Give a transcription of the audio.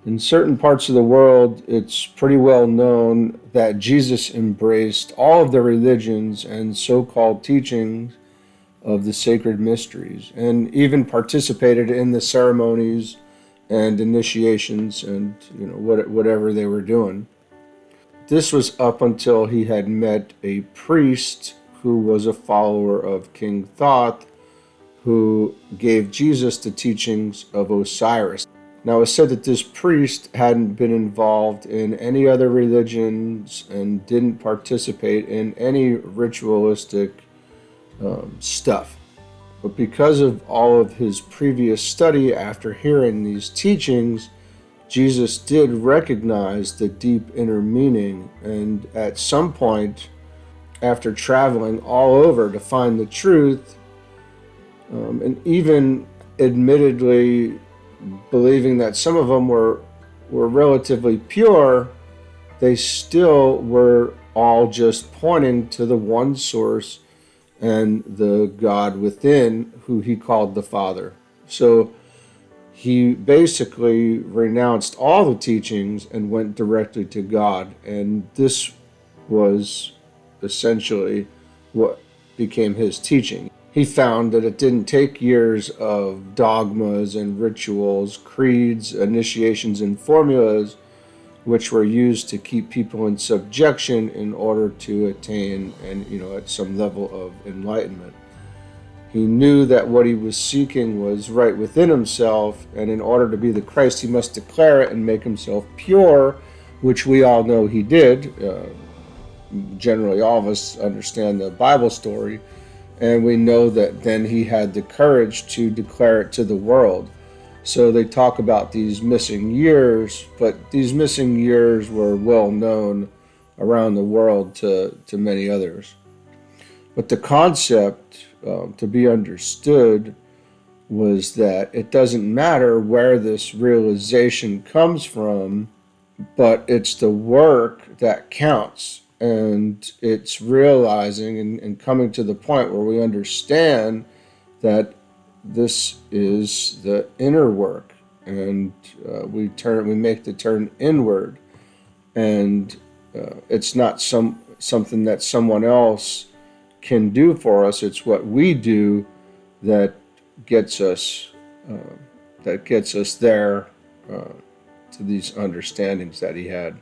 In certain parts of the world, it's pretty well known that Jesus embraced all of the religions and so-called teachings of the sacred mysteries, and even participated in the ceremonies and initiations and whatever they were doing. This was up until he had met a priest who was a follower of King Thoth, who gave Jesus the teachings of Osiris. Now, it's said that this priest hadn't been involved in any other religions and didn't participate in any ritualistic stuff. But because of all of his previous study after hearing these teachings, Jesus did recognize the deep inner meaning, and at some point, after traveling all over to find the truth, and even admittedly believing that some of them were relatively pure, they still were all just pointing to the one source and the God within, who he called the Father. So he basically renounced all the teachings and went directly to God. And this was essentially what became his teaching. He found that it didn't take years of dogmas and rituals, creeds, initiations, and formulas, which were used to keep people in subjection in order to attain at some level of enlightenment. He knew that what he was seeking was right within himself, and in order to be the Christ, he must declare it and make himself pure, which we all know he did. Generally, all of us understand the Bible story, and we know that then he had the courage to declare it to the world. So they talk about these missing years, but these missing years were well known around the world to many others. But the concept to be understood was that it doesn't matter where this realization comes from, but it's the work that counts. And it's realizing and coming to the point where we understand that this is the inner work, and we make the turn inward, and it's not something that someone else can do for us. It's what we do that gets us there to these understandings that he had.